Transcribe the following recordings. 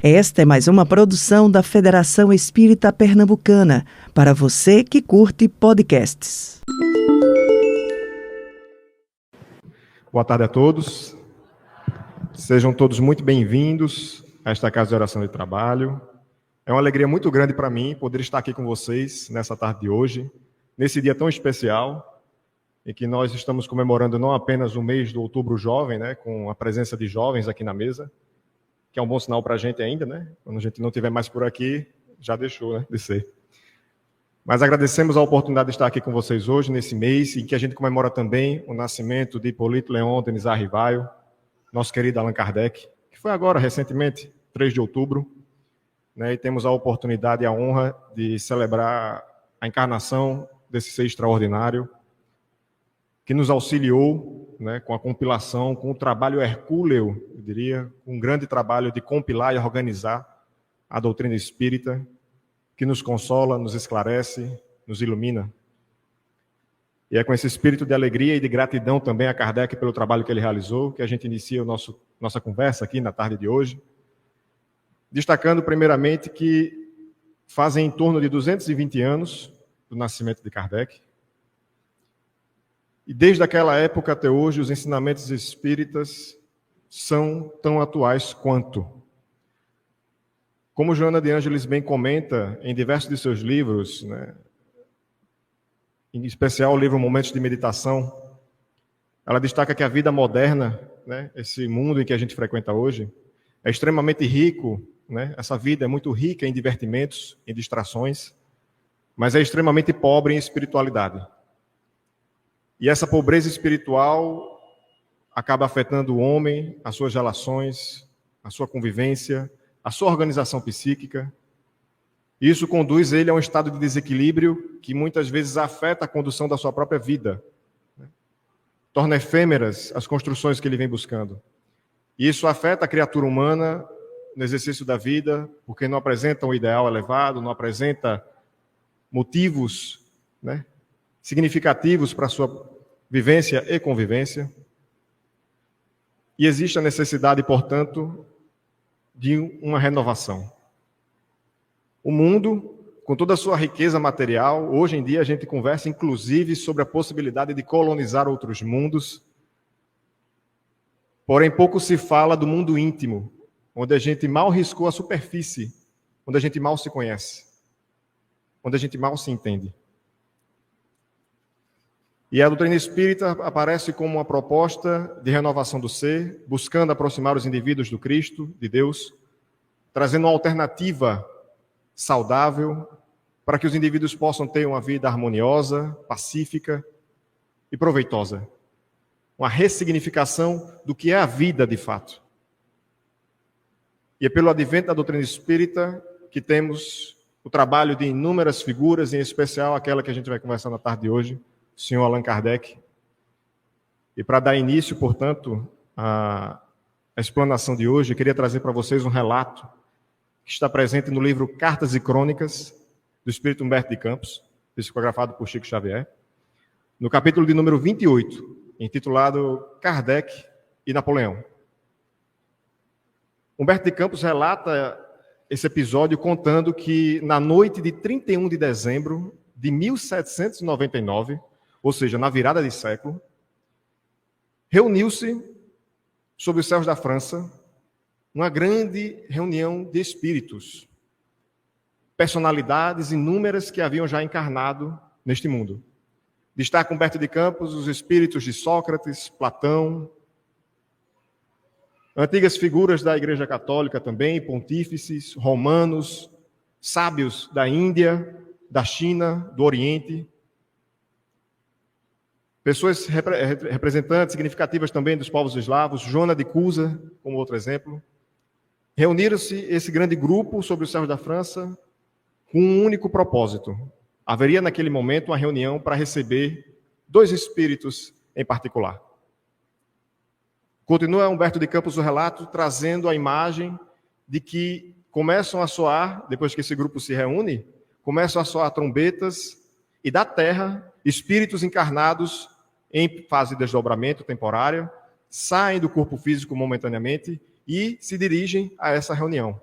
Esta é mais uma produção da Federação Espírita Pernambucana, para você que curte podcasts. Boa tarde a todos. Sejam todos muito bem-vindos a esta Casa de Oração e Trabalho. É uma alegria muito grande para mim poder estar aqui com vocês nessa tarde de hoje, nesse dia tão especial, em que nós estamos comemorando não apenas o mês do Outubro Jovem, né, com a presença de jovens aqui na mesa, que é um bom sinal para a gente ainda, né? Quando a gente não estiver mais por aqui, já deixou, né, de ser. Mas agradecemos a oportunidade de estar aqui com vocês hoje, nesse mês, em que a gente comemora também o nascimento de Hipólito Leon Denizar Rivaio, nosso querido Allan Kardec, que foi agora, recentemente, 3 de outubro, né, e temos a oportunidade e a honra de celebrar a encarnação desse ser extraordinário, que nos auxiliou, né, com a compilação, com o trabalho hercúleo, eu diria, um grande trabalho de compilar e organizar a doutrina espírita, que nos consola, nos esclarece, nos ilumina. E é com esse espírito de alegria e de gratidão também a Kardec pelo trabalho que ele realizou, que a gente inicia nossa conversa aqui na tarde de hoje, destacando primeiramente que fazem em torno de 220 anos do nascimento de Kardec, e desde aquela época até hoje, os ensinamentos espíritas são tão atuais quanto. Como Joana de Ângeles bem comenta em diversos de seus livros, né, em especial o livro Momentos de Meditação, ela destaca que a vida moderna, né, esse mundo em que a gente frequenta hoje, é extremamente rico, né, essa vida é muito rica em divertimentos, em distrações, mas é extremamente pobre em espiritualidade. E essa pobreza espiritual acaba afetando o homem, as suas relações, a sua convivência, a sua organização psíquica. Isso conduz ele a um estado de desequilíbrio que muitas vezes afeta a condução da sua própria vida, né? Torna efêmeras as construções que ele vem buscando. E isso afeta a criatura humana no exercício da vida, porque não apresenta um ideal elevado, não apresenta motivos, né, significativos para a sua vivência e convivência. E existe a necessidade, portanto, de uma renovação. O mundo, com toda a sua riqueza material, hoje em dia a gente conversa inclusive sobre a possibilidade de colonizar outros mundos, porém pouco se fala do mundo íntimo, onde a gente mal riscou a superfície, onde a gente mal se conhece, onde a gente mal se entende. E a doutrina espírita aparece como uma proposta de renovação do ser, buscando aproximar os indivíduos do Cristo, de Deus, trazendo uma alternativa saudável para que os indivíduos possam ter uma vida harmoniosa, pacífica e proveitosa. Uma ressignificação do que é a vida de fato. E é pelo advento da doutrina espírita que temos o trabalho de inúmeras figuras, em especial aquela que a gente vai conversar na tarde de hoje, o senhor Allan Kardec. E para dar início, portanto, à explanação de hoje, eu queria trazer para vocês um relato que está presente no livro Cartas e Crônicas, do Espírito Humberto de Campos, psicografado por Chico Xavier, no capítulo de número 28, intitulado Kardec e Napoleão. Humberto de Campos relata esse episódio contando que na noite de 31 de dezembro de 1799, ou seja, na virada de século, reuniu-se, sob os céus da França, uma grande reunião de espíritos, personalidades inúmeras que haviam já encarnado neste mundo. Destaca Humberto de Campos os espíritos de Sócrates, Platão, antigas figuras da Igreja Católica também, pontífices, romanos, sábios da Índia, da China, do Oriente, pessoas representantes significativas também dos povos eslavos, Joana de Cusa, como outro exemplo. Reuniram-se esse grande grupo sobre os céus da França com um único propósito. Haveria naquele momento uma reunião para receber 2 espíritos em particular. Continua Humberto de Campos o relato, trazendo a imagem de que começam a soar, depois que esse grupo se reúne, começam a soar trombetas e da terra, espíritos encarnados em fase de desdobramento temporário, saem do corpo físico momentaneamente e se dirigem a essa reunião.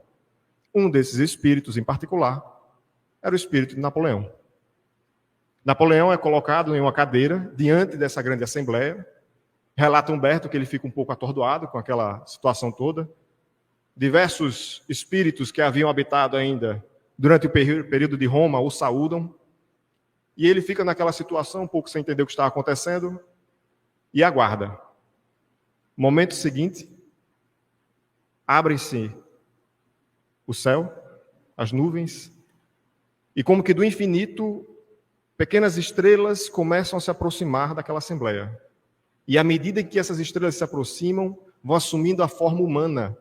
Um desses espíritos, em particular, era o espírito de Napoleão. Napoleão é colocado em uma cadeira diante dessa grande assembleia. Relata Humberto que ele fica um pouco atordoado com aquela situação toda. Diversos espíritos que haviam habitado ainda durante o período de Roma o saúdam. E ele fica naquela situação, um pouco sem entender o que estava acontecendo, e aguarda. Momento seguinte, abre-se o céu, as nuvens, e como que do infinito, pequenas estrelas começam a se aproximar daquela assembleia. E à medida que essas estrelas se aproximam, vão assumindo a forma humana.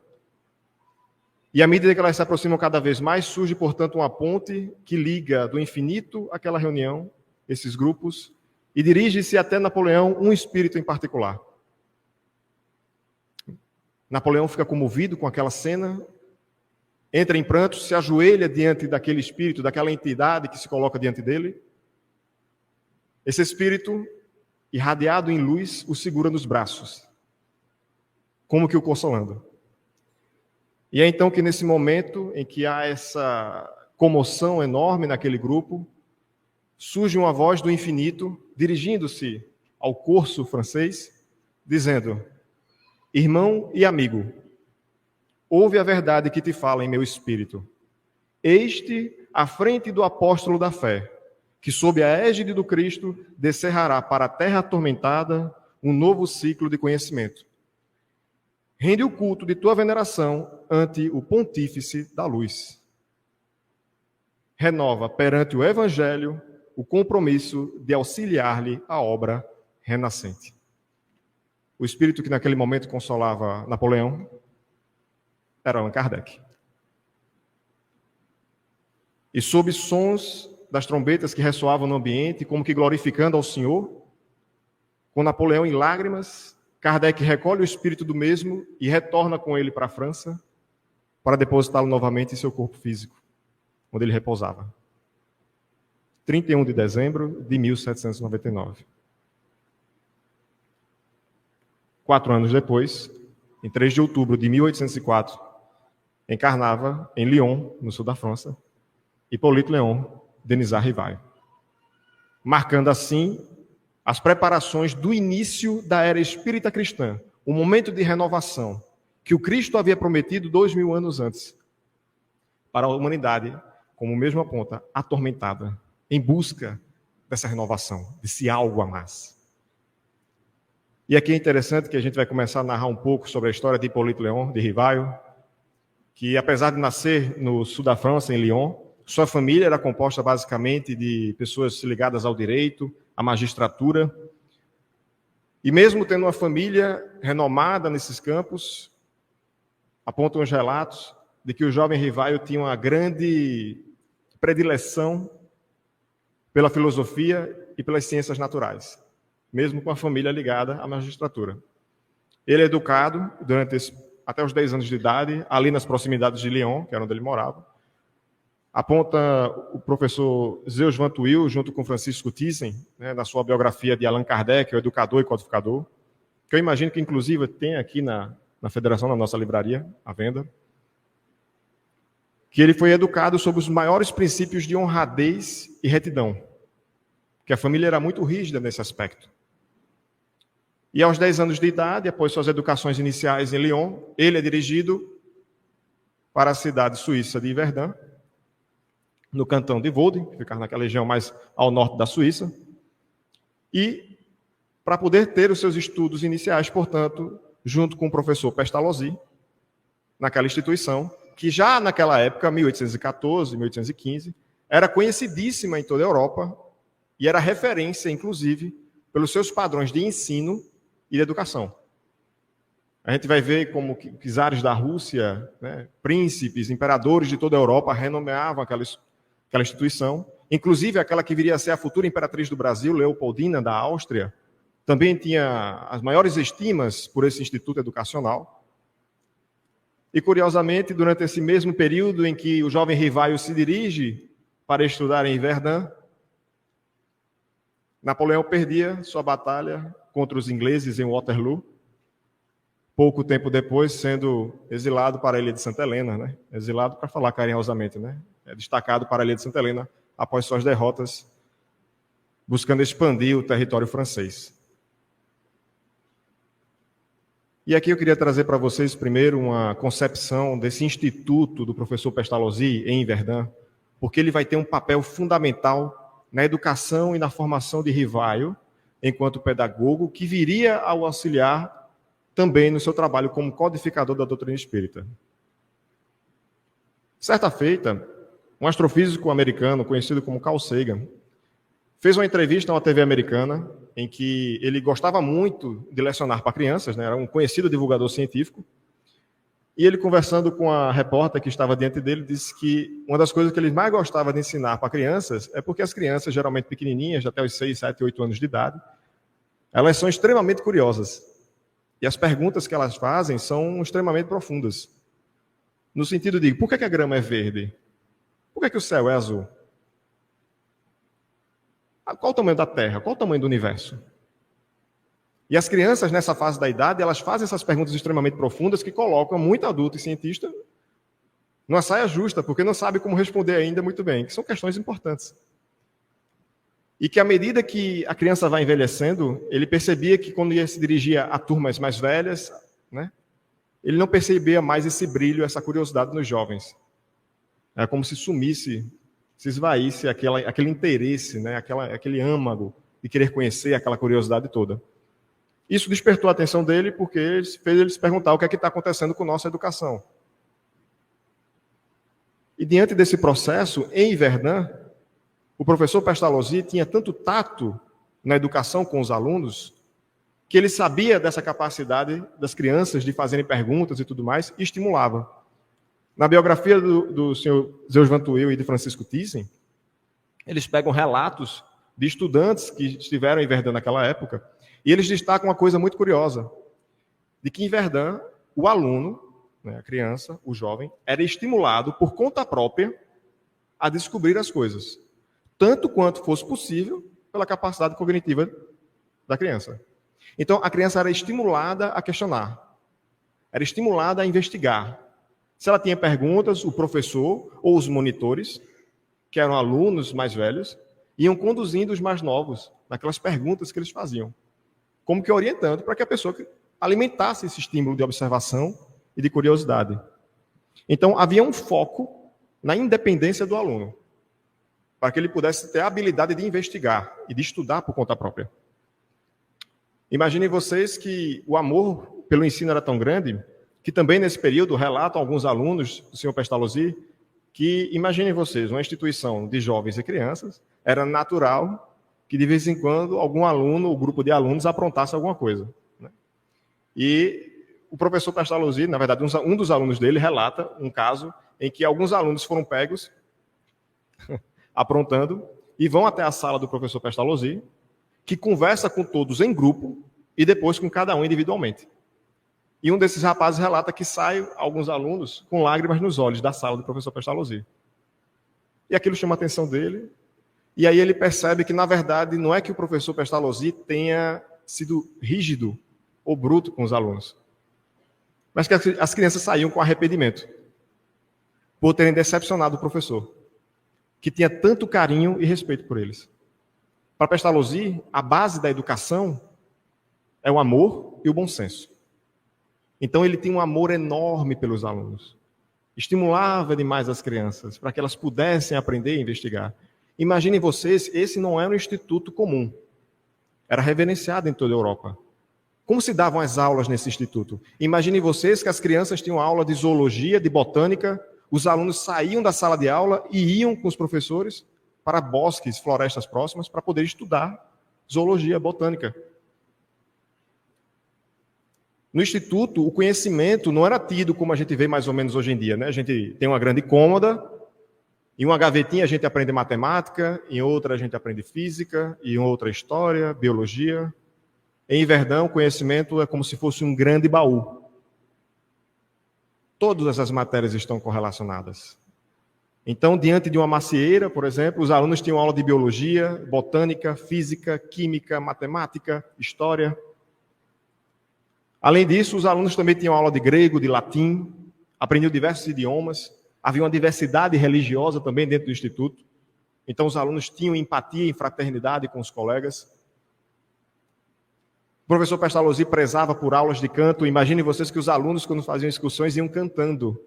E à medida que elas se aproximam cada vez mais, surge, portanto, uma ponte que liga do infinito àquela reunião, esses grupos, e dirige-se até Napoleão, um espírito em particular. Napoleão fica comovido com aquela cena, entra em pranto, se ajoelha diante daquele espírito, daquela entidade que se coloca diante dele. Esse espírito, irradiado em luz, o segura nos braços, como que o consolando. E é então que nesse momento em que há essa comoção enorme naquele grupo, surge uma voz do infinito, dirigindo-se ao corso francês, dizendo: irmão e amigo, ouve a verdade que te fala em meu espírito. Este, à frente do apóstolo da fé, que sob a égide do Cristo descerrará para a terra atormentada um novo ciclo de conhecimento. Rende o culto de tua veneração ante o pontífice da luz. Renova perante o evangelho o compromisso de auxiliar-lhe a obra renascente. O espírito que naquele momento consolava Napoleão era Allan Kardec. E sob sons das trombetas que ressoavam no ambiente, como que glorificando ao Senhor, com Napoleão em lágrimas, Kardec recolhe o espírito do mesmo e retorna com ele para a França, para depositá-lo novamente em seu corpo físico, onde ele repousava. 31 de dezembro de 1799. 4 anos depois, em 3 de outubro de 1804, encarnava em Lyon, no sul da França, Hippolyte Léon Denisard Rivaio, marcando assim as preparações do início da era espírita cristã, o momento de renovação que o Cristo havia prometido 2000 anos antes para a humanidade, como mesmo aponta, atormentada, em busca dessa renovação, desse algo a mais. E aqui é interessante que a gente vai começar a narrar um pouco sobre a história de Hippolyte Léon de Rivaio, que apesar de nascer no sul da França, em Lyon, sua família era composta basicamente de pessoas ligadas ao direito, à magistratura. E mesmo tendo uma família renomada nesses campos, apontam os relatos de que o jovem Rivaio tinha uma grande predileção pela filosofia e pelas ciências naturais, mesmo com a família ligada à magistratura. Ele é educado até os 10 anos de idade, ali nas proximidades de Lyon, que era onde ele morava. Aponta o professor Zeus Van Tuyl, junto com Francisco Thyssen, na sua biografia de Allan Kardec, o educador e codificador, que eu imagino que, inclusive, tem aqui na Federação, na nossa livraria, à venda, que ele foi educado sobre os maiores princípios de honradez e retidão, que a família era muito rígida nesse aspecto. E aos 10 anos de idade, após suas educações iniciais em Lyon, ele é dirigido para a cidade suíça de Verdun, no cantão de Vaud, que fica naquela região mais ao norte da Suíça, e para poder ter os seus estudos iniciais, portanto, junto com o professor Pestalozzi, naquela instituição, que já naquela época, 1814, 1815, era conhecidíssima em toda a Europa e era referência, inclusive, pelos seus padrões de ensino e de educação. A gente vai ver como czares da Rússia, príncipes, imperadores de toda a Europa renomeavam aquela instituição, inclusive aquela que viria a ser a futura imperatriz do Brasil, Leopoldina da Áustria, também tinha as maiores estimas por esse instituto educacional. E, curiosamente, durante esse mesmo período em que o jovem Rivaio se dirige para estudar em Verdun, Napoleão perdia sua batalha contra os ingleses em Waterloo, pouco tempo depois sendo exilado para a ilha de Santa Helena, né? Exilado para falar carinhosamente, né? É destacado para a ilha de Santa Helena após suas derrotas, buscando expandir o território francês. E aqui eu queria trazer para vocês primeiro uma concepção desse instituto do professor Pestalozzi em Verdun, porque ele vai ter um papel fundamental na educação e na formação de Rivaio, enquanto pedagogo, que viria ao auxiliar também no seu trabalho como codificador da doutrina espírita. Certa feita, um astrofísico americano conhecido como Carl Sagan fez uma entrevista a uma TV americana em que ele gostava muito de lecionar para crianças, né? Era um conhecido divulgador científico, e ele, conversando com a repórter que estava diante dele, disse que uma das coisas que ele mais gostava de ensinar para crianças é porque as crianças, geralmente pequenininhas, até os 6, 7, 8 anos de idade, elas são extremamente curiosas. E as perguntas que elas fazem são extremamente profundas. No sentido de, por que a grama é verde? Por que o céu é azul? Qual o tamanho da Terra? Qual o tamanho do universo? E as crianças, nessa fase da idade, elas fazem essas perguntas extremamente profundas que colocam muito adulto e cientista numa saia justa, porque não sabe como responder ainda muito bem, que são questões importantes. E que à medida que a criança vai envelhecendo, ele percebia que quando ia se dirigia a turmas mais velhas, né, ele não percebia mais esse brilho, essa curiosidade nos jovens. É como se sumisse, se esvaísse aquele interesse, né, aquele âmago de querer conhecer, aquela curiosidade toda. Isso despertou a atenção dele porque fez ele se perguntar o que é que está acontecendo com nossa educação. E diante desse processo, em Verdun, o professor Pestalozzi tinha tanto tato na educação com os alunos que ele sabia dessa capacidade das crianças de fazerem perguntas e tudo mais e estimulava. Na biografia do senhor Zeus Van Tuyl e de Francisco Thyssen, eles pegam relatos de estudantes que estiveram em Verdun naquela época e eles destacam uma coisa muito curiosa, de que em Verdun o aluno, né, a criança, o jovem, era estimulado por conta própria a descobrir as coisas, tanto quanto fosse possível pela capacidade cognitiva da criança. Então, a criança era estimulada a questionar, era estimulada a investigar. Se ela tinha perguntas, o professor ou os monitores, que eram alunos mais velhos, iam conduzindo os mais novos naquelas perguntas que eles faziam, como que orientando para que a pessoa alimentasse esse estímulo de observação e de curiosidade. Então, havia um foco na independência do aluno, para que ele pudesse ter a habilidade de investigar e de estudar por conta própria. Imaginem vocês que o amor pelo ensino era tão grande que também nesse período relatam alguns alunos do senhor Pestalozzi que, imaginem vocês, uma instituição de jovens e crianças, era natural que de vez em quando algum aluno ou grupo de alunos aprontasse alguma coisa, né? E o professor Pestalozzi, na verdade, um dos alunos dele relata um caso em que alguns alunos foram pegos aprontando, e vão até a sala do professor Pestalozzi, que conversa com todos em grupo e depois com cada um individualmente. E um desses rapazes relata que saem alguns alunos com lágrimas nos olhos da sala do professor Pestalozzi. E aquilo chama a atenção dele, e aí ele percebe que, na verdade, não é que o professor Pestalozzi tenha sido rígido ou bruto com os alunos, mas que as crianças saíam com arrependimento por terem decepcionado o professor, que tinha tanto carinho e respeito por eles. Para Pestalozzi, a base da educação é o amor e o bom senso. Então ele tinha um amor enorme pelos alunos. Estimulava demais as crianças para que elas pudessem aprender e investigar. Imaginem vocês, esse não era um instituto comum. Era reverenciado em toda a Europa. Como se davam as aulas nesse instituto? Imaginem vocês que as crianças tinham aula de zoologia, de botânica. Os alunos saíam da sala de aula e iam com os professores para bosques, florestas próximas, para poder estudar zoologia, botânica. No instituto, o conhecimento não era tido como a gente vê mais ou menos hoje em dia, né? A gente tem uma grande cômoda, em uma gavetinha a gente aprende matemática, em outra a gente aprende física, em outra história, biologia. Em Verdun, o conhecimento é como se fosse um grande baú. Todas essas matérias estão correlacionadas. Então, diante de uma macieira, por exemplo, os alunos tinham aula de biologia, botânica, física, química, matemática, história. Além disso, os alunos também tinham aula de grego, de latim, aprendiam diversos idiomas, havia uma diversidade religiosa também dentro do instituto. Então, os alunos tinham empatia e fraternidade com os colegas. O professor Pestalozzi prezava por aulas de canto. Imaginem vocês que os alunos, quando faziam excursões, iam cantando.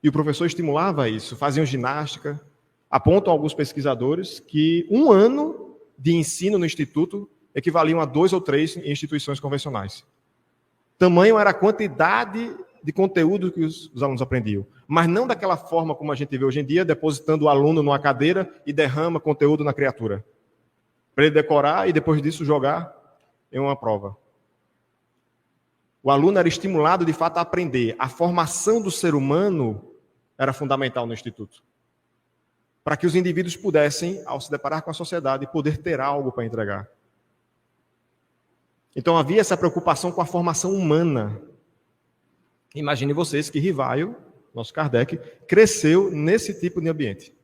E o professor estimulava isso, faziam ginástica. Apontam alguns pesquisadores que 1 ano de ensino no instituto equivaliam a 2 ou 3 instituições convencionais. Tamanho era a quantidade de conteúdo que os alunos aprendiam. Mas não daquela forma como a gente vê hoje em dia, depositando o aluno numa cadeira e derrama conteúdo na criatura, para ele decorar e depois disso jogar em uma prova. O aluno era estimulado de fato a aprender. A formação do ser humano era fundamental no instituto, para que os indivíduos pudessem, ao se deparar com a sociedade, poder ter algo para entregar. Então havia essa preocupação com a formação humana. Imagine vocês que Rivaio, nosso Kardec, cresceu nesse tipo de ambiente.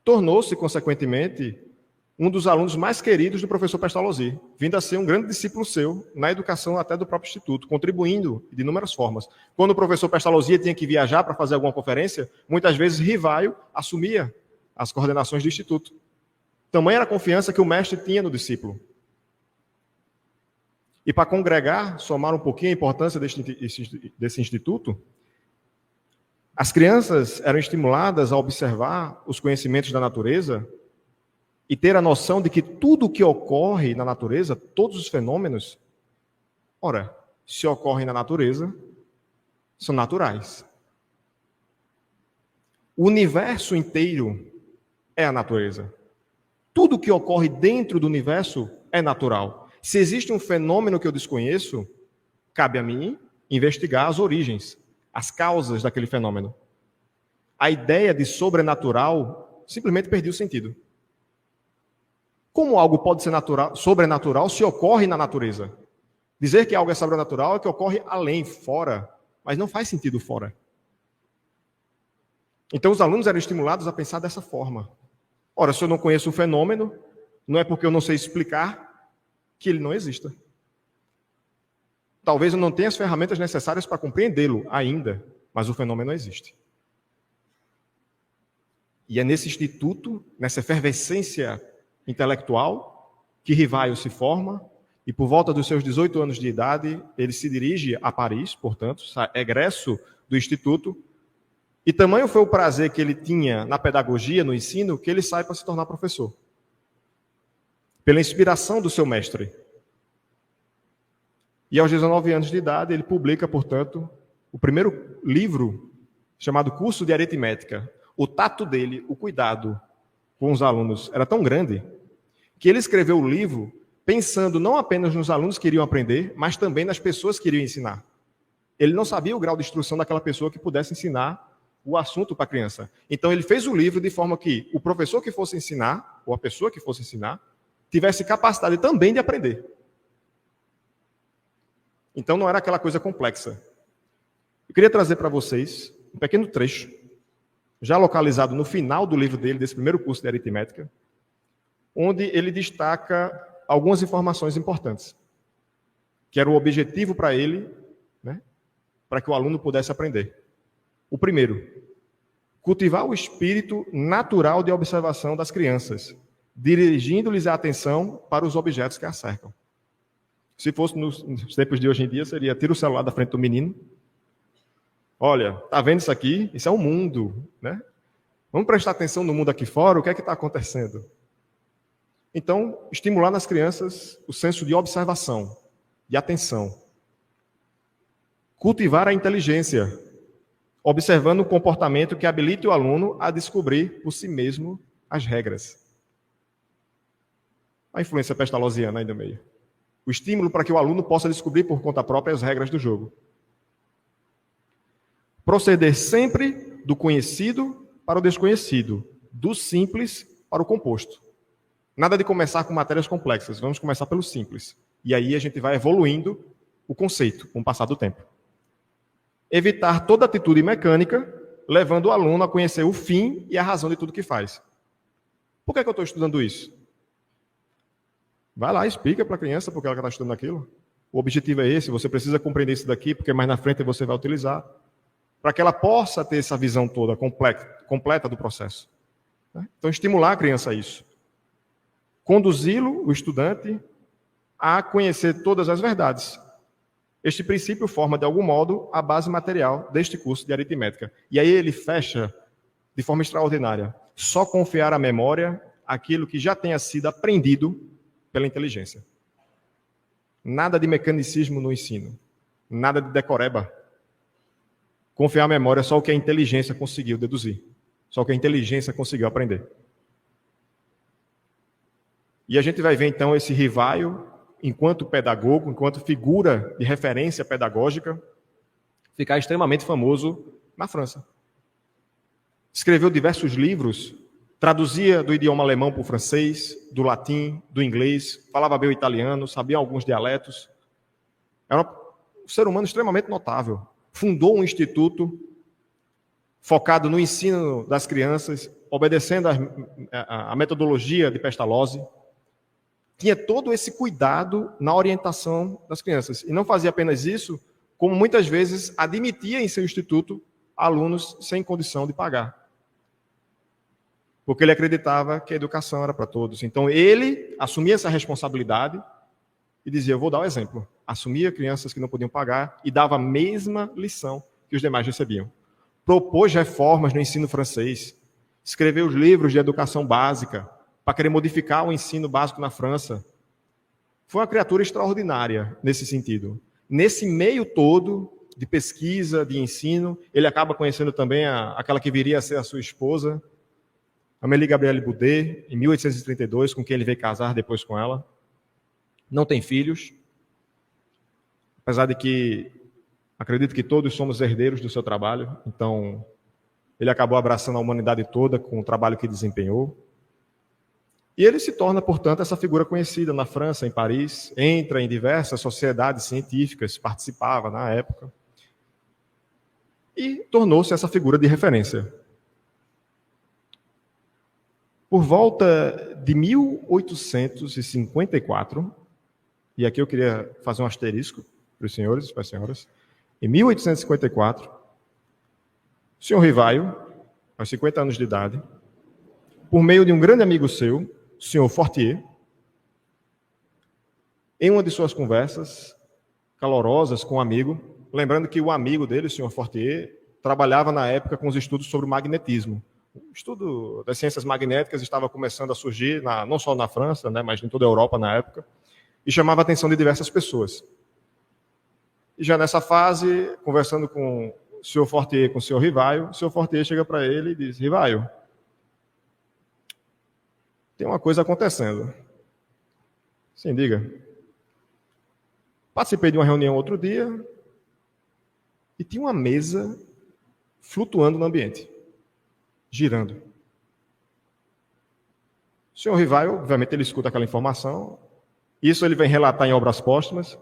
Tornou-se, consequentemente, um dos alunos mais queridos do professor Pestalozzi, vindo a ser um grande discípulo seu na educação até do próprio instituto, contribuindo de inúmeras formas. Quando o professor Pestalozzi tinha que viajar para fazer alguma conferência, muitas vezes Rivaio assumia as coordenações do instituto. Tamanha era a confiança que o mestre tinha no discípulo. E para congregar, somar um pouquinho a importância desse instituto, as crianças eram estimuladas a observar os conhecimentos da natureza e ter a noção de que tudo o que ocorre na natureza, todos os fenômenos, ora, se ocorrem na natureza, são naturais. O universo inteiro é a natureza. Tudo o que ocorre dentro do universo é natural. Se existe um fenômeno que eu desconheço, cabe a mim investigar as origens, as causas daquele fenômeno. A ideia de sobrenatural simplesmente perdeu o sentido. Como algo pode ser sobrenatural se ocorre na natureza? Dizer que algo é sobrenatural é que ocorre além, fora, mas não faz sentido fora. Então os alunos eram estimulados a pensar dessa forma. Ora, se eu não conheço o fenômeno, não é porque eu não sei explicar que ele não exista. Talvez eu não tenha as ferramentas necessárias para compreendê-lo ainda, mas o fenômeno existe. E é nesse instituto, nessa efervescência intelectual, que Rivaio se forma, e por volta dos seus 18 anos de idade, ele se dirige a Paris, portanto, egresso do instituto, e tamanho foi o prazer que ele tinha na pedagogia, no ensino, que ele sai para se tornar professor. Pela inspiração do seu mestre. E aos 19 anos de idade, ele publica, portanto, o primeiro livro, chamado Curso de Aritmética. O tato dele, o cuidado com os alunos era tão grande, que ele escreveu o livro pensando não apenas nos alunos que iriam aprender, mas também nas pessoas que iriam ensinar. Ele não sabia o grau de instrução daquela pessoa que pudesse ensinar o assunto para a criança. Então ele fez o livro de forma que o professor que fosse ensinar, ou a pessoa que fosse ensinar, tivesse capacidade também de aprender. Então não era aquela coisa complexa. Eu queria trazer para vocês um pequeno trecho, já localizado no final do livro dele, desse primeiro curso de aritmética, onde ele destaca algumas informações importantes, que era o objetivo para ele, né, para que o aluno pudesse aprender. O primeiro, cultivar o espírito natural de observação das crianças, dirigindo-lhes a atenção para os objetos que a cercam. Se fosse nos tempos de hoje em dia, seria tira o celular da frente do menino. Olha, tá vendo isso aqui? Isso é um mundo, né? Vamos prestar atenção no mundo aqui fora, o que é que está acontecendo? Então, estimular nas crianças o senso de observação, de atenção. Cultivar a inteligência, observando o comportamento que habilite o aluno a descobrir por si mesmo as regras. A influência pestalozziana aí no meio. O estímulo para que o aluno possa descobrir por conta própria as regras do jogo. Proceder sempre do conhecido para o desconhecido, do simples para o composto. Nada de começar com matérias complexas, vamos começar pelo simples. E aí a gente vai evoluindo o conceito com o passar do tempo. Evitar toda atitude mecânica, levando o aluno a conhecer o fim e a razão de tudo que faz. Por que eu estou estudando isso? Vai lá, explica para a criança porque ela está estudando aquilo. O objetivo é esse, você precisa compreender isso daqui, porque mais na frente você vai utilizar, para que ela possa ter essa visão toda completa do processo. Então, estimular a criança a isso. Conduzi-lo, o estudante, a conhecer todas as verdades. Este princípio forma, de algum modo, a base material deste curso de aritmética. E aí ele fecha de forma extraordinária. Só confiar à memória aquilo que já tenha sido aprendido pela inteligência. Nada de mecanicismo no ensino. Nada de decoreba. Confiar à memória só o que a inteligência conseguiu deduzir. Só o que a inteligência conseguiu aprender. E a gente vai ver, então, esse Rivaio, enquanto pedagogo, enquanto figura de referência pedagógica, ficar extremamente famoso na França. Escreveu diversos livros, traduzia do idioma alemão para o francês, do latim, do inglês, falava bem o italiano, sabia alguns dialetos. Era um ser humano extremamente notável. Fundou um instituto focado no ensino das crianças, obedecendo a metodologia de Pestalozzi. Tinha todo esse cuidado na orientação das crianças. E não fazia apenas isso, como muitas vezes admitia em seu instituto alunos sem condição de pagar. Porque ele acreditava que a educação era para todos. Então ele assumia essa responsabilidade e dizia, eu vou dar o exemplo. Assumia crianças que não podiam pagar e dava a mesma lição que os demais recebiam. Propôs reformas no ensino francês, escreveu os livros de educação básica, para querer modificar o ensino básico na França. Foi uma criatura extraordinária nesse sentido. Nesse meio todo de pesquisa, de ensino, ele acaba conhecendo também aquela que viria a ser a sua esposa, Amélie Gabrielle Boudet, em 1832, com quem ele veio casar depois com ela. Não tem filhos, apesar de que acredito que todos somos herdeiros do seu trabalho, então ele acabou abraçando a humanidade toda com o trabalho que desempenhou. E ele se torna, portanto, essa figura conhecida na França, em Paris, entra em diversas sociedades científicas, participava na época, e tornou-se essa figura de referência. Por volta de 1854, e aqui eu queria fazer um asterisco para os senhores e para as senhoras, em 1854, o senhor Rivaio, aos 50 anos de idade, por meio de um grande amigo seu, o senhor Fortier, em uma de suas conversas calorosas com um amigo, lembrando que o amigo dele, o senhor Fortier, trabalhava na época com os estudos sobre o magnetismo. O estudo das ciências magnéticas estava começando a surgir, não só na França, mas em toda a Europa na época, e chamava a atenção de diversas pessoas. E já nessa fase, conversando com o senhor Fortier e com o senhor Rivaio, o senhor Fortier chega para ele e diz, Rivaio, tem uma coisa acontecendo. Sim, diga. Participei de uma reunião outro dia e tinha uma mesa flutuando no ambiente, girando. O senhor Rivaio, obviamente, ele escuta aquela informação. Isso ele vem relatar em Obras Póstumas,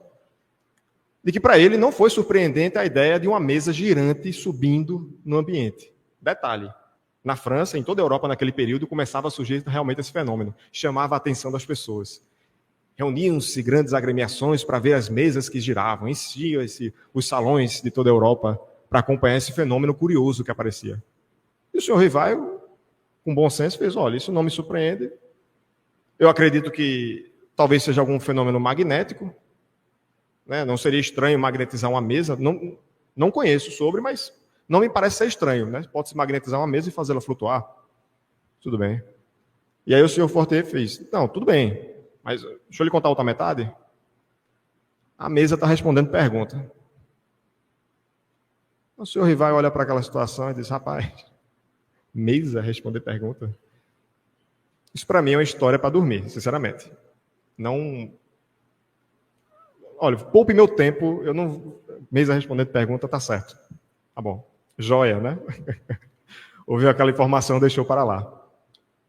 de que para ele não foi surpreendente a ideia de uma mesa girante subindo no ambiente. Detalhe. Na França, em toda a Europa, naquele período, começava a surgir realmente esse fenômeno. Chamava a atenção das pessoas. Reuniam-se grandes agremiações para ver as mesas que giravam. Enchiam-se os salões de toda a Europa para acompanhar esse fenômeno curioso que aparecia. E o senhor Rivaio, com bom senso, fez, olha, isso não me surpreende. Eu acredito que talvez seja algum fenômeno magnético. Não seria estranho magnetizar uma mesa. Não conheço sobre, mas não me parece ser estranho, Pode-se magnetizar uma mesa e fazê-la flutuar. Tudo bem. E aí o senhor Fortier fez, não, tudo bem, mas deixa eu lhe contar a outra metade. A mesa está respondendo pergunta. O senhor Rivaio olha para aquela situação e diz, rapaz, mesa responder pergunta? Isso para mim é uma história para dormir, sinceramente. Não... Olha, poupe meu tempo, eu não... Mesa respondendo pergunta, tá certo. Tá bom. Joia, Ouviu aquela informação, deixou para lá.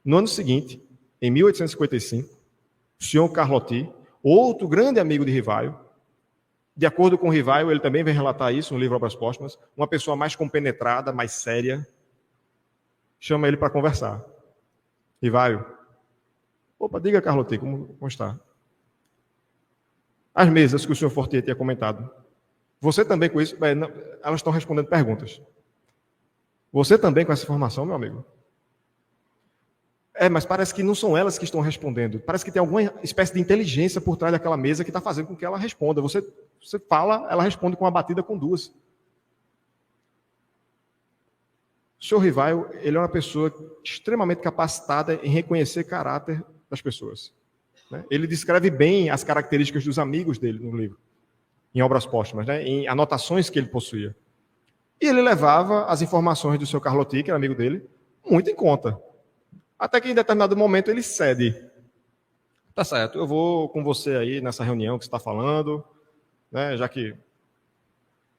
No ano seguinte, em 1855, o senhor Carlotti, outro grande amigo de Rivaio, de acordo com Rivaio, ele também vem relatar isso no livro Obras Póstumas, uma pessoa mais compenetrada, mais séria, chama ele para conversar. Rivaio, opa, diga Carlotti, como está? As mesas que o senhor Fortier tinha comentado. Você também com isso? Não, elas estão respondendo perguntas. Você também com essa informação, meu amigo? Mas parece que não são elas que estão respondendo. Parece que tem alguma espécie de inteligência por trás daquela mesa que está fazendo com que ela responda. Você fala, ela responde com uma batida com duas. O senhor Rivaio, ele é uma pessoa extremamente capacitada em reconhecer caráter das pessoas. Né? Ele descreve bem as características dos amigos dele no livro, em obras póstumas, né? Em anotações que ele possuía. E ele levava as informações do seu Carlotti, que era amigo dele, muito em conta. Até que em determinado momento ele cede. Tá certo, eu vou com você aí nessa reunião que você está falando, né? Já que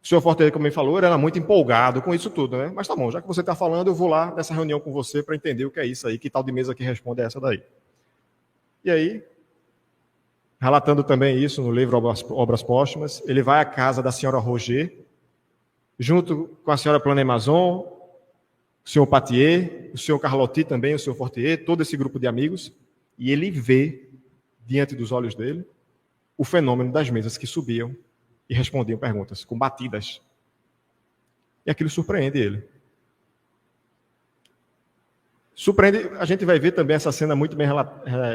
o senhor Fortier, como ele falou, ele era muito empolgado com isso tudo, né? Mas tá bom, já que você está falando, eu vou lá nessa reunião com você para entender o que é isso aí, que tal de mesa que responde a essa daí. E aí, relatando também isso no livro Obras Póstumas, ele vai à casa da senhora Roger, junto com a senhora Planemazon, o senhor Patier, o senhor Carlotti também, o senhor Fortier, todo esse grupo de amigos, e ele vê, diante dos olhos dele, o fenômeno das mesas que subiam e respondiam perguntas, com batidas. E aquilo surpreende ele. Surpreende, a gente vai ver também essa cena muito bem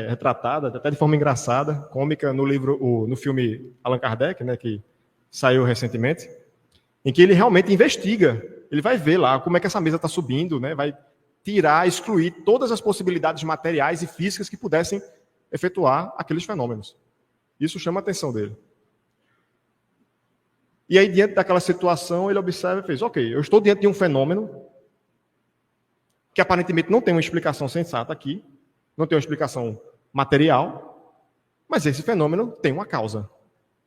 retratada, até de forma engraçada, cômica, no filme Allan Kardec, né, que saiu recentemente, em que ele realmente investiga. Ele vai ver lá como é que essa mesa está subindo, né, vai tirar, excluir todas as possibilidades materiais e físicas que pudessem efetuar aqueles fenômenos. Isso chama a atenção dele. E aí, diante daquela situação, ele observa e fez, ok, eu estou diante de um fenômeno que aparentemente não tem uma explicação sensata aqui, não tem uma explicação material, mas esse fenômeno tem uma causa.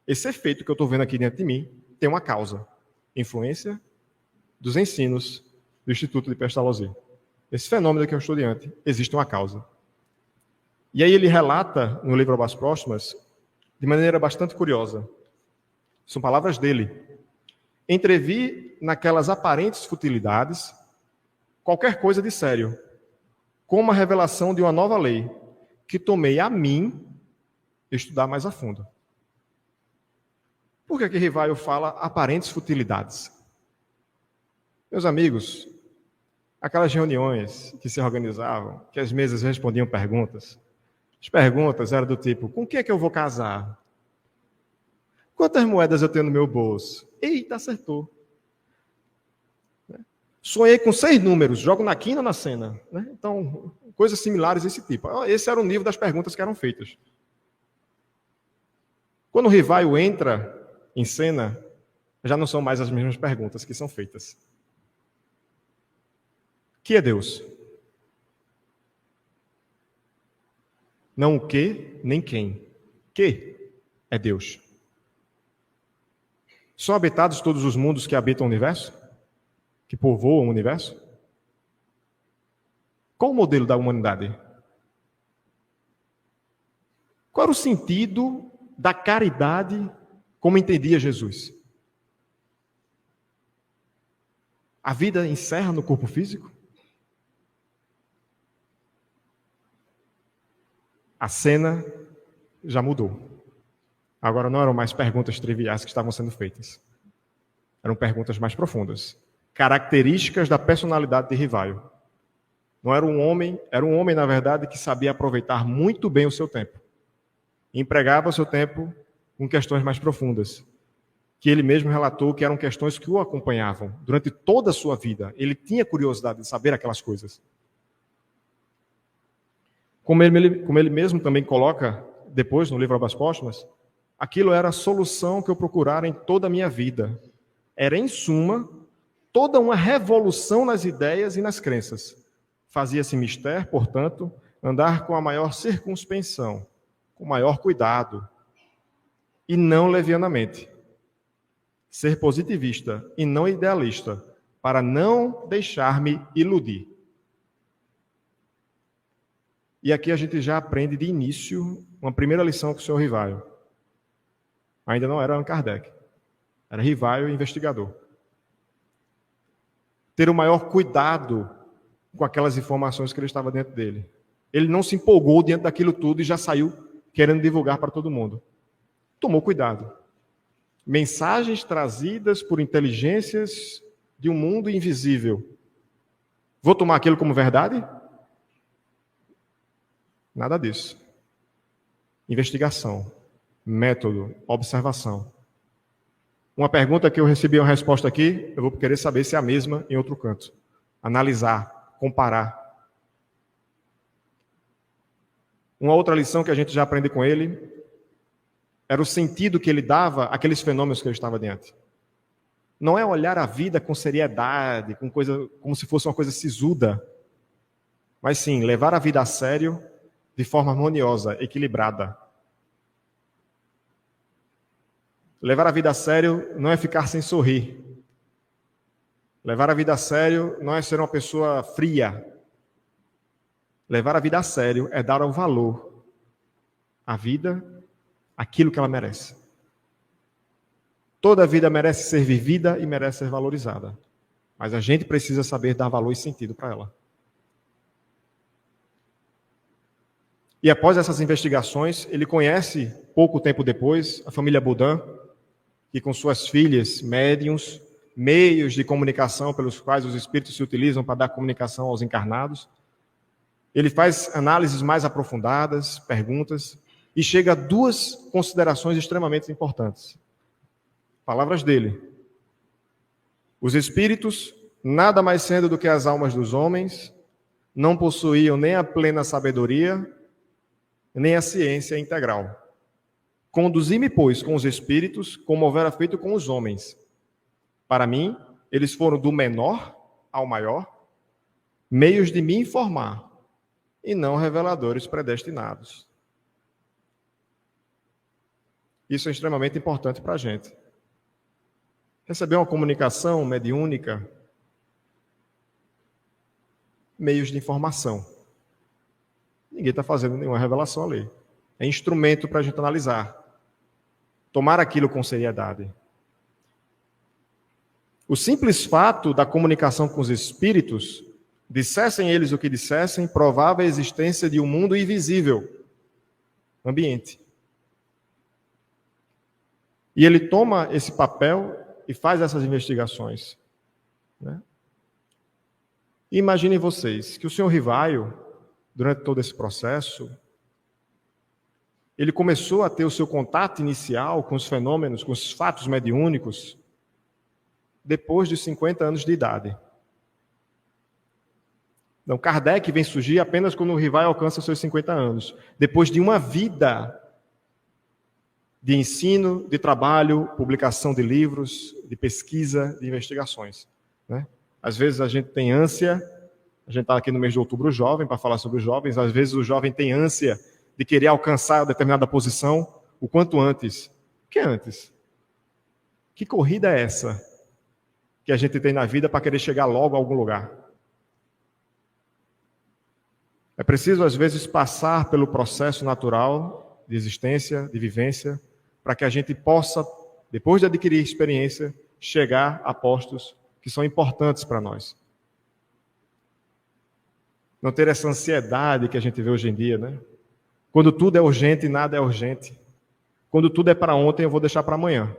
Esse efeito que eu estou vendo aqui dentro de mim tem uma causa. Influência dos ensinos do Instituto de Pestalozzi. Esse fenômeno que eu estou diante, existe uma causa. E aí ele relata, no livro Obras Póstumas, de maneira bastante curiosa, são palavras dele, entrevi naquelas aparentes futilidades qualquer coisa de sério, como a revelação de uma nova lei, que tomei a mim estudar mais a fundo. Por que Rivaio fala aparentes futilidades? Meus amigos, aquelas reuniões que se organizavam, que as mesas respondiam perguntas, as perguntas eram do tipo, com que é que eu vou casar? Quantas moedas eu tenho no meu bolso? Eita, acertou. Sonhei com 6 números, jogo na quina ou na cena? Né? Então, coisas similares desse tipo. Esse era o nível das perguntas que eram feitas. Quando o Rivaio entra em cena, já não são mais as mesmas perguntas que são feitas. Que é Deus? Não o que, nem quem. Que é Deus? São habitados todos os mundos que habitam o universo? Que povoam o universo? Qual o modelo da humanidade? Qual era o sentido da caridade como entendia Jesus? A vida encerra no corpo físico? A cena já mudou. Agora não eram mais perguntas triviais que estavam sendo feitas. Eram perguntas mais profundas. Características da personalidade de Rivaio. Não era um homem, na verdade, que sabia aproveitar muito bem o seu tempo. E empregava o seu tempo com questões mais profundas, que ele mesmo relatou que eram questões que o acompanhavam durante toda a sua vida. Ele tinha curiosidade de saber aquelas coisas. Como ele mesmo também coloca depois no livro Obras Póstumas, aquilo era a solução que eu procurara em toda a minha vida. Era, em suma, toda uma revolução nas ideias e nas crenças. Fazia-se mister, portanto, andar com a maior circunspensão, com maior cuidado, e não levianamente. Ser positivista e não idealista, para não deixar-me iludir. E aqui a gente já aprende de início uma primeira lição com o senhor Rivaio. Ainda não era Allan Kardec. Era Rivaio investigador. Ter o maior cuidado com aquelas informações que ele estava dentro dele. Ele não se empolgou diante daquilo tudo e já saiu querendo divulgar para todo mundo. tomou cuidado. Mensagens trazidas por inteligências de um mundo invisível. Vou tomar aquilo como verdade? Nada disso. Investigação, método, observação. Uma pergunta que eu recebi uma resposta aqui, eu vou querer saber se é a mesma em outro canto. Analisar, comparar. Uma outra lição que a gente já aprende com ele era o sentido que ele dava àqueles fenômenos que ele estava diante. Não é olhar a vida com seriedade, como se fosse uma coisa sisuda, mas sim levar a vida a sério de forma harmoniosa, equilibrada. Levar a vida a sério não é ficar sem sorrir. Levar a vida a sério não é ser uma pessoa fria. Levar a vida a sério é dar o valor à vida, aquilo que ela merece. Toda vida merece ser vivida e merece ser valorizada. Mas a gente precisa saber dar valor e sentido para ela. E após essas investigações, ele conhece, pouco tempo depois, a família Boudin, que com suas filhas, médiuns, meios de comunicação pelos quais os espíritos se utilizam para dar comunicação aos encarnados. Ele faz análises mais aprofundadas, perguntas, e chega a duas considerações extremamente importantes. Palavras dele. Os espíritos, nada mais sendo do que as almas dos homens, não possuíam nem a plena sabedoria, nem a ciência integral. Conduzi-me, pois, com os espíritos, como houvera feito com os homens. Para mim, eles foram do menor ao maior, meios de me informar, e não reveladores predestinados. Isso é extremamente importante para a gente. Receber uma comunicação mediúnica, meios de informação. Ninguém está fazendo nenhuma revelação ali. É instrumento para a gente analisar. Tomar aquilo com seriedade. O simples fato da comunicação com os espíritos, dissessem eles o que dissessem, provava a existência de um mundo invisível, ambiente. E ele toma esse papel e faz essas investigações. Né? Imaginem vocês que o senhor Rivaio, durante todo esse processo, ele começou a ter o seu contato inicial com os fenômenos, com os fatos mediúnicos, depois de 50 anos de idade. Então, Kardec vem surgir apenas quando o Rivaio alcança os seus 50 anos, depois de uma vida de ensino, de trabalho, publicação de livros, de pesquisa, de investigações. Né? Às vezes a gente tem ânsia, a gente está aqui no mês de outubro jovem para falar sobre os jovens, às vezes o jovem tem ânsia de querer alcançar determinada posição o quanto antes. O que é antes? Que corrida é essa que a gente tem na vida para querer chegar logo a algum lugar? É preciso, às vezes, passar pelo processo natural de existência, de vivência, para que a gente possa, depois de adquirir experiência, chegar a postos que são importantes para nós. Não ter essa ansiedade que a gente vê hoje em dia, né? Quando tudo é urgente, nada é urgente. Quando tudo é para ontem, eu vou deixar para amanhã.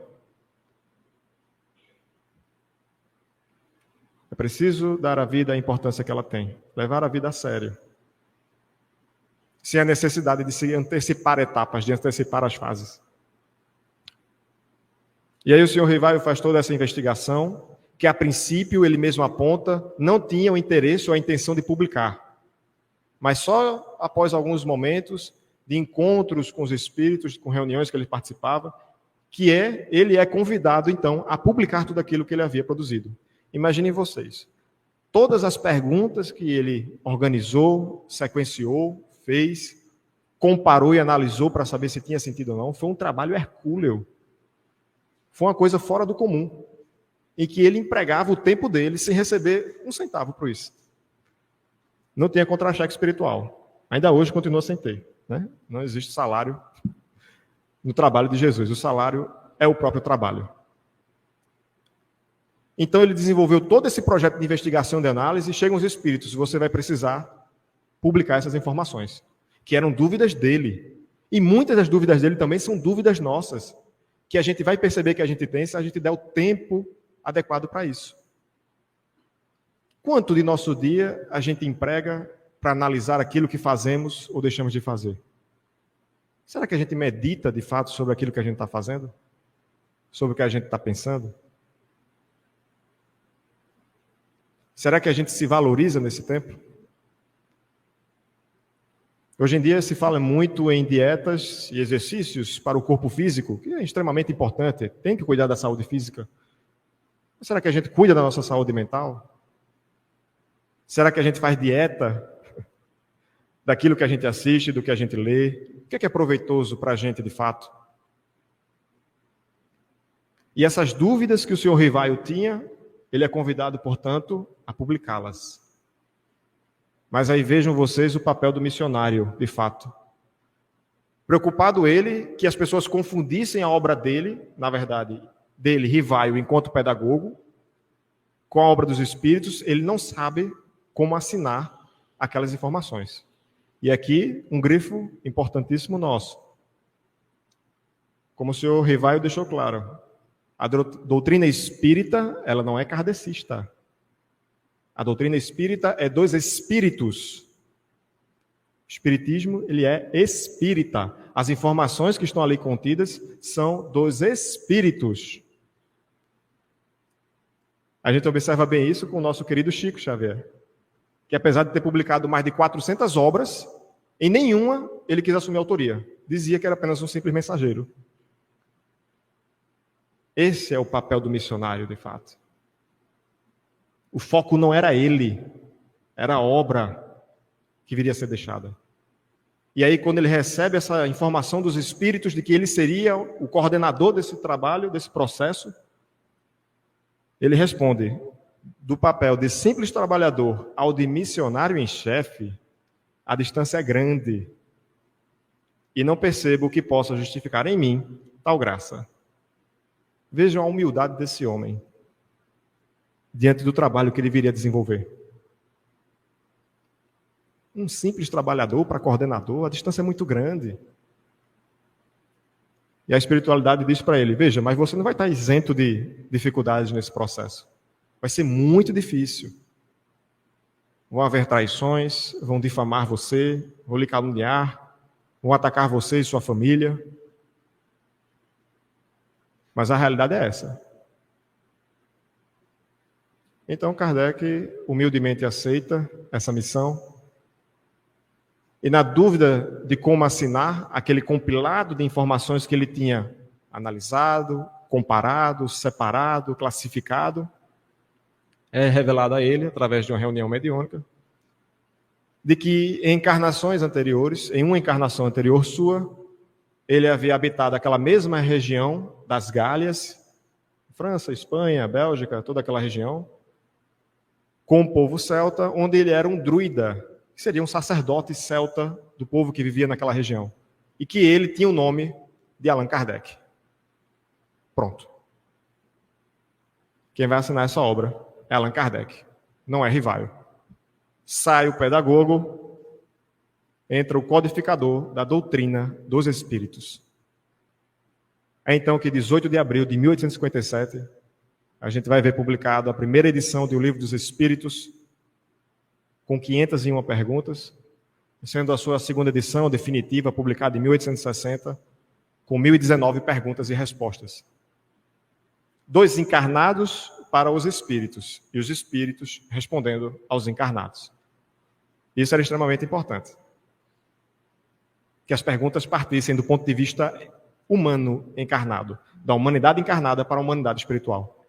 É preciso dar à vida a importância que ela tem, levar a vida a sério. Sem a necessidade de se antecipar etapas, de antecipar as fases. E aí o senhor Rivaio faz toda essa investigação, que a princípio ele mesmo aponta, não tinha o interesse ou a intenção de publicar. Mas só após alguns momentos de encontros com os espíritos, com reuniões que ele participava, que ele é convidado, então, a publicar tudo aquilo que ele havia produzido. Imaginem vocês, todas as perguntas que ele organizou, sequenciou, fez, comparou e analisou para saber se tinha sentido ou não, foi um trabalho hercúleo. Foi uma coisa fora do comum, em que ele empregava o tempo dele sem receber um centavo por isso. Não tinha contra-cheque espiritual. Ainda hoje continua sem ter. Né? Não existe salário no trabalho de Jesus. O salário é o próprio trabalho. Então ele desenvolveu todo esse projeto de investigação e de análise e chegam os espíritos. Você vai precisar publicar essas informações, que eram dúvidas dele. E muitas das dúvidas dele também são dúvidas nossas, que a gente vai perceber que a gente tem se a gente der o tempo adequado para isso. Quanto de nosso dia a gente emprega para analisar aquilo que fazemos ou deixamos de fazer? Será que a gente medita de fato sobre aquilo que a gente está fazendo? Sobre o que a gente está pensando? Será que a gente se valoriza nesse tempo? Hoje em dia se fala muito em dietas e exercícios para o corpo físico, que é extremamente importante, tem que cuidar da saúde física. Mas será que a gente cuida da nossa saúde mental? Será que a gente faz dieta daquilo que a gente assiste, do que a gente lê? O que é proveitoso para a gente de fato? E essas dúvidas que o senhor Rivaio tinha, ele é convidado, portanto, a publicá-las. Mas aí vejam vocês o papel do missionário, de fato. Preocupado ele que as pessoas confundissem a obra dele, na verdade, dele, Rivaio, enquanto pedagogo, com a obra dos Espíritos, ele não sabe como assinar aquelas informações. E aqui, um grifo importantíssimo nosso. Como o senhor Rivaio deixou claro, a doutrina espírita, ela não é kardecista. A doutrina espírita é dos espíritos. O espiritismo, ele é espírita. As informações que estão ali contidas são dos espíritos. A gente observa bem isso com o nosso querido Chico Xavier, que apesar de ter publicado mais de 400 obras, em nenhuma ele quis assumir a autoria. Dizia que era apenas um simples mensageiro. Esse é o papel do missionário, de fato. O foco não era ele, era a obra que viria a ser deixada. E aí, quando ele recebe essa informação dos espíritos de que ele seria o coordenador desse trabalho, desse processo, ele responde: do papel de simples trabalhador ao de missionário em chefe, a distância é grande. E não percebo o que possa justificar em mim tal graça. Vejam a humildade desse homem diante do trabalho que ele viria a desenvolver. Um simples trabalhador para coordenador, a distância é muito grande. E a espiritualidade diz para ele: veja, mas você não vai estar isento de dificuldades nesse processo. Vai ser muito difícil. Vão haver traições, vão difamar você, vão lhe caluniar, vão atacar você e sua família. Mas a realidade é essa. Então Kardec humildemente aceita essa missão. E na dúvida de como assinar aquele compilado de informações que ele tinha analisado, comparado, separado, classificado, é revelado a ele, através de uma reunião mediúnica, de que em encarnações anteriores, em uma encarnação anterior sua, ele havia habitado aquela mesma região das Gálias, França, Espanha, Bélgica, toda aquela região, com o povo celta, onde ele era um druida, que seria um sacerdote celta do povo que vivia naquela região, e que ele tinha o nome de Allan Kardec. Pronto. Quem vai assinar essa obra é Allan Kardec, não é Rivaio. Sai o pedagogo, entra o codificador da doutrina dos espíritos. É então que 18 de abril de 1857, a gente vai ver publicado a primeira edição do Livro dos Espíritos, com 501 perguntas, sendo a sua segunda edição definitiva, publicada em 1860, com 1019 perguntas e respostas. Dos encarnados para os espíritos, e os espíritos respondendo aos encarnados. Isso era extremamente importante. Que as perguntas partissem do ponto de vista humano encarnado, da humanidade encarnada para a humanidade espiritual.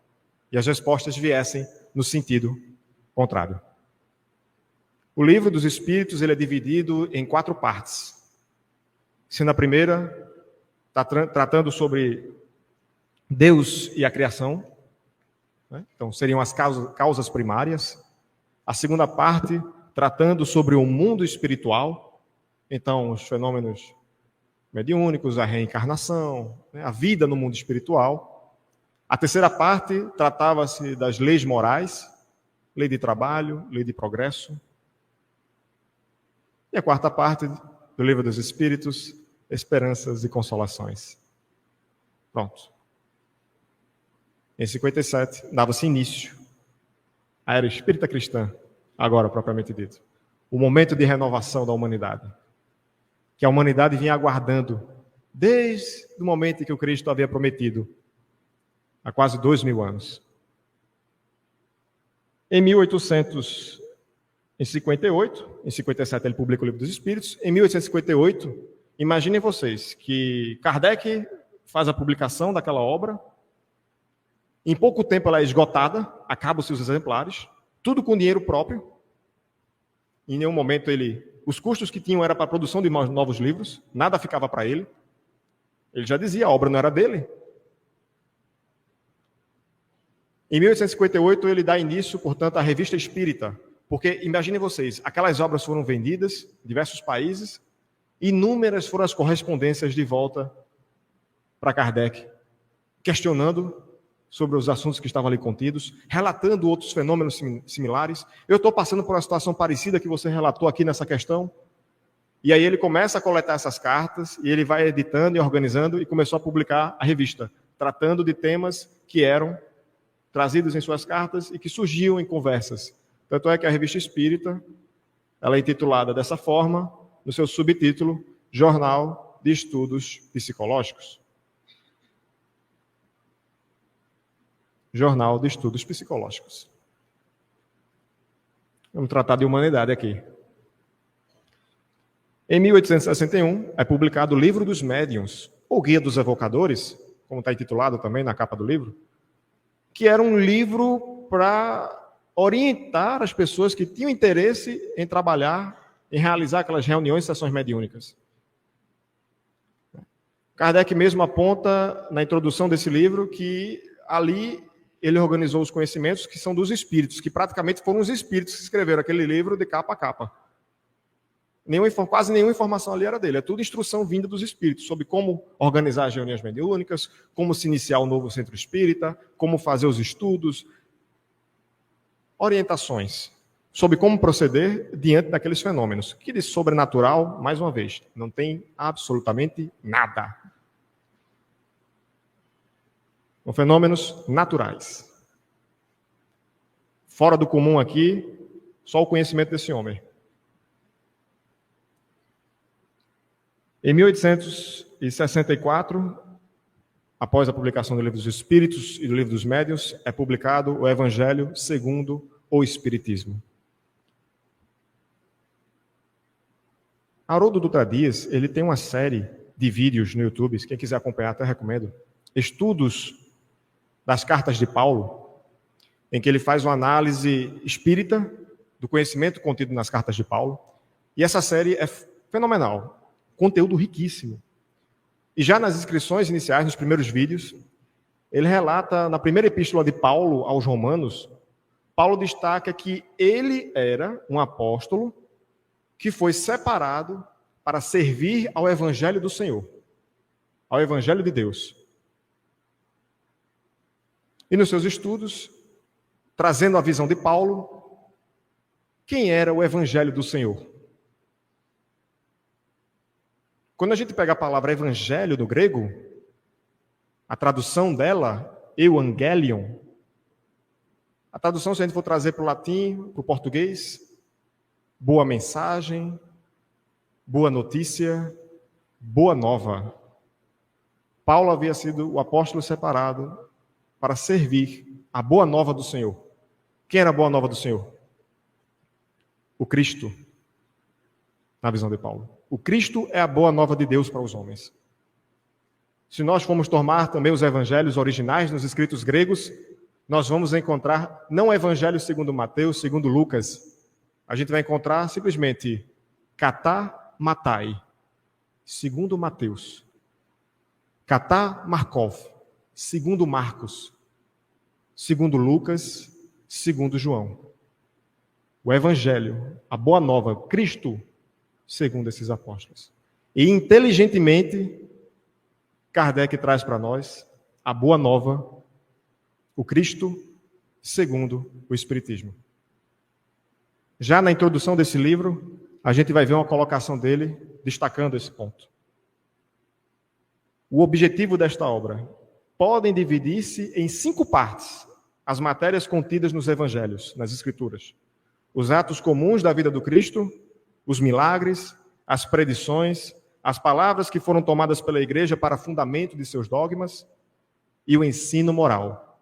E as respostas viessem no sentido contrário. O Livro dos Espíritos ele é dividido em 4 partes. Sendo a primeira, tratando sobre Deus e a criação, né? Então seriam as causas primárias. A segunda parte, tratando sobre o mundo espiritual, então os fenômenos mediúnicos, a reencarnação, né? A vida no mundo espiritual. A terceira parte tratava-se das leis morais, lei de trabalho, lei de progresso. E a quarta parte do Livro dos Espíritos esperanças e consolações. Pronto. Em 57, dava-se início à era espírita cristã, agora propriamente dito. O momento de renovação da humanidade, que a humanidade vinha aguardando desde o momento em que o Cristo havia prometido, há quase 2000 anos. Em 1858, em 57 ele publica o Livro dos Espíritos. Em 1858, imaginem vocês que Kardec faz a publicação daquela obra. Em pouco tempo ela é esgotada, acabam-se os exemplares, tudo com dinheiro próprio. Em nenhum momento os custos que tinham era para a produção de novos livros, nada ficava para ele. Ele já dizia, a obra não era dele. Em 1858, ele dá início, portanto, à Revista Espírita, porque, imaginem vocês, aquelas obras foram vendidas em diversos países, inúmeras foram as correspondências de volta para Kardec, questionando sobre os assuntos que estavam ali contidos, relatando outros fenômenos similares. Eu estou passando por uma situação parecida que você relatou aqui nessa questão, e aí ele começa a coletar essas cartas, e ele vai editando e organizando, e começou a publicar a revista, tratando de temas que eram trazidos em suas cartas e que surgiam em conversas. Tanto é que a Revista Espírita, ela é intitulada dessa forma, no seu subtítulo, Jornal de Estudos Psicológicos. Jornal de Estudos Psicológicos. Vamos tratar de humanidade aqui. Em 1861, é publicado o Livro dos Médiuns, ou Guia dos Evocadores, como está intitulado também na capa do livro, que era um livro para orientar as pessoas que tinham interesse em trabalhar, em realizar aquelas reuniões e sessões mediúnicas. Kardec mesmo aponta na introdução desse livro que ali ele organizou os conhecimentos que são dos espíritos, que praticamente foram os espíritos que escreveram aquele livro de capa a capa. Quase nenhuma informação ali era dele, é tudo instrução vinda dos espíritos, sobre como organizar as reuniões mediúnicas, como se iniciar o novo centro espírita, como fazer os estudos, orientações sobre como proceder diante daqueles fenômenos, que de sobrenatural, mais uma vez, não tem absolutamente nada. São fenômenos naturais. Fora do comum aqui, só o conhecimento desse homem. Em 1864, após a publicação do Livro dos Espíritos e do Livro dos Médiuns, é publicado o Evangelho segundo o Espiritismo. Haroldo Dutra Dias, ele tem uma série de vídeos no YouTube, quem quiser acompanhar até recomendo, estudos das cartas de Paulo, em que ele faz uma análise espírita do conhecimento contido nas cartas de Paulo, e essa série é fenomenal. Conteúdo riquíssimo. E já nas inscrições iniciais, nos primeiros vídeos, ele relata, na primeira epístola de Paulo aos Romanos, Paulo destaca que ele era um apóstolo que foi separado para servir ao Evangelho do Senhor, ao Evangelho de Deus. E nos seus estudos, trazendo a visão de Paulo, quem era o Evangelho do Senhor? Quando a gente pega a palavra evangelho do grego, a tradução dela, euangelion, a tradução, se a gente for trazer para o latim, para o português, boa mensagem, boa notícia, boa nova. Paulo havia sido o apóstolo separado para servir a boa nova do Senhor. Quem era a boa nova do Senhor? O Cristo, na visão de Paulo. O Cristo é a boa nova de Deus para os homens. Se nós formos tomar também os evangelhos originais nos escritos gregos, nós vamos encontrar não o evangelho segundo Mateus, segundo Lucas. A gente vai encontrar simplesmente Katá Matai, segundo Mateus. Katá Markov, segundo Marcos. Segundo Lucas, segundo João. O evangelho, a boa nova, Cristo, segundo esses apóstolos. E inteligentemente, Kardec traz para nós a boa nova, o Cristo segundo o Espiritismo. Já na introdução desse livro, a gente vai ver uma colocação dele destacando esse ponto. o objetivo desta obra. Podem dividir-se em 5 partes as matérias contidas nos evangelhos, nas escrituras. Os atos comuns da vida do Cristo, os milagres, as predições, as palavras que foram tomadas pela igreja para fundamento de seus dogmas e o ensino moral.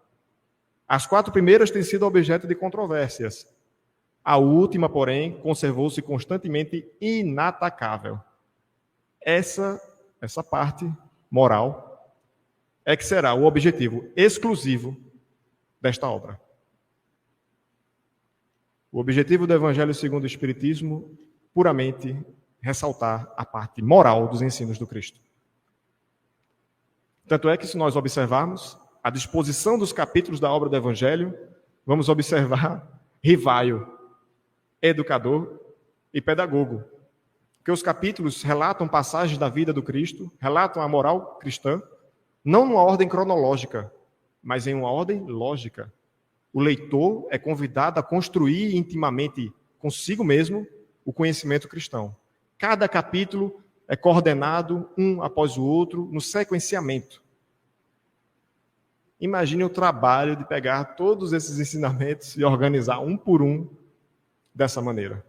As 4 primeiras têm sido objeto de controvérsias. A última, porém, conservou-se constantemente inatacável. Essa parte moral é que será o objetivo exclusivo desta obra. O objetivo do Evangelho segundo o Espiritismo, puramente ressaltar a parte moral dos ensinos do Cristo. Tanto é que, se nós observarmos a disposição dos capítulos da obra do Evangelho, vamos observar rivaio, educador e pedagogo. Porque os capítulos relatam passagens da vida do Cristo, relatam a moral cristã, não numa ordem cronológica, mas em uma ordem lógica. O leitor é convidado a construir intimamente consigo mesmo o conhecimento cristão. Cada capítulo é coordenado um após o outro no sequenciamento. Imagine o trabalho de pegar todos esses ensinamentos e organizar um por um dessa maneira.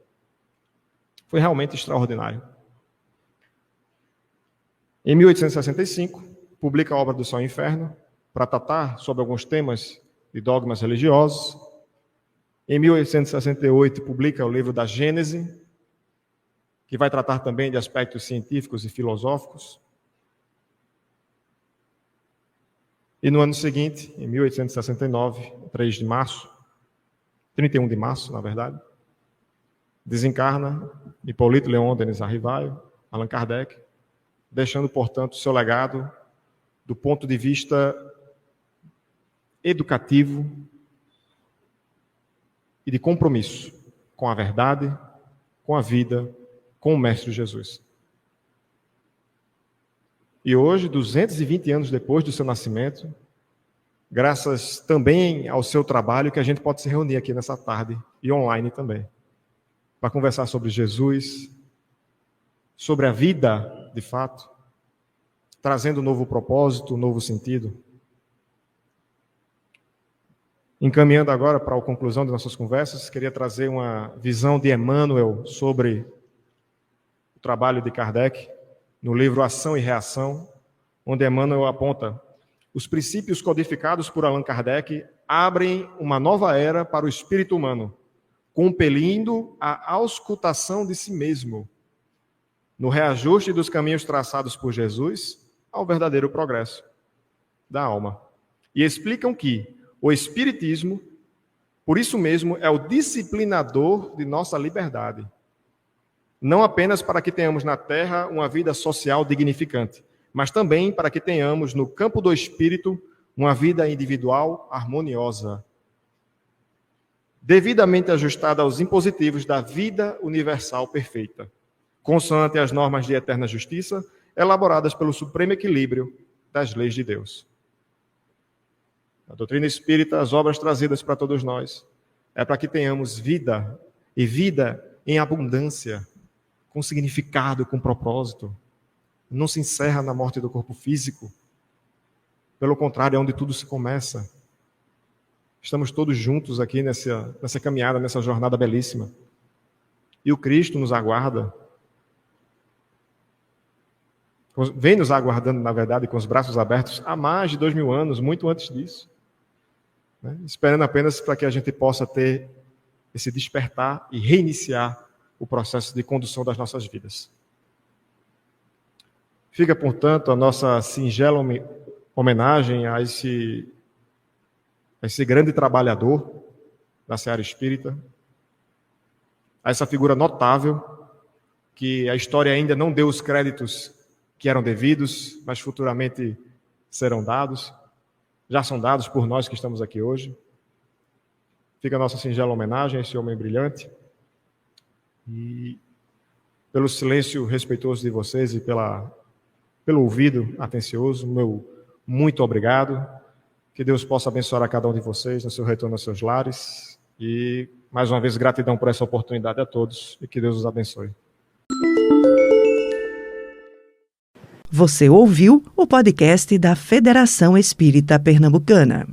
Foi realmente extraordinário. Em 1865, publica a obra do Céu e Inferno, para tratar sobre alguns temas de dogmas religiosos. Em 1868, publica o livro da Gênese, que vai tratar também de aspectos científicos e filosóficos. E no ano seguinte, em 1869, 31 de março, na verdade, desencarna Hipólito Léon Denis Arrivaio, Allan Kardec, deixando, portanto, seu legado do ponto de vista educativo e de compromisso com a verdade, com a vida, com o Mestre Jesus. E hoje, 220 anos depois do seu nascimento, graças também ao seu trabalho, que a gente pode se reunir aqui nessa tarde e online também, para conversar sobre Jesus, sobre a vida, de fato, trazendo um novo propósito, um novo sentido. Encaminhando agora para a conclusão de nossas conversas, queria trazer uma visão de Emmanuel sobre o trabalho de Kardec, no livro Ação e Reação, onde Emmanuel aponta: os princípios codificados por Allan Kardec abrem uma nova era para o espírito humano, compelindo a auscultação de si mesmo, no reajuste dos caminhos traçados por Jesus ao verdadeiro progresso da alma. E explicam que o Espiritismo, por isso mesmo, é o disciplinador de nossa liberdade. Não apenas para que tenhamos na Terra uma vida social dignificante, mas também para que tenhamos no campo do espírito uma vida individual harmoniosa, devidamente ajustada aos impositivos da vida universal perfeita, consoante as normas de eterna justiça, elaboradas pelo supremo equilíbrio das leis de Deus. A doutrina espírita, as obras trazidas para todos nós, é para que tenhamos vida, e vida em abundância, com significado, com propósito. Não se encerra na morte do corpo físico. Pelo contrário, é onde tudo se começa. Estamos todos juntos aqui nessa caminhada, nessa jornada belíssima. E o Cristo nos aguarda. Vem nos aguardando, na verdade, com os braços abertos há mais de 2000 anos, muito antes disso. Esperando apenas para que a gente possa ter esse despertar e reiniciar o processo de condução das nossas vidas. Fica, portanto, a nossa singela homenagem a esse grande trabalhador da seara espírita, a essa figura notável, que a história ainda não deu os créditos que eram devidos, mas futuramente serão dados. Já são dados por nós que estamos aqui hoje. Fica a nossa singela homenagem a esse homem brilhante. E pelo silêncio respeitoso de vocês e pelo ouvido atencioso, meu muito obrigado. Que Deus possa abençoar a cada um de vocês no seu retorno aos seus lares. E, mais uma vez, gratidão por essa oportunidade a todos e que Deus os abençoe. Você ouviu o podcast da Federação Espírita Pernambucana.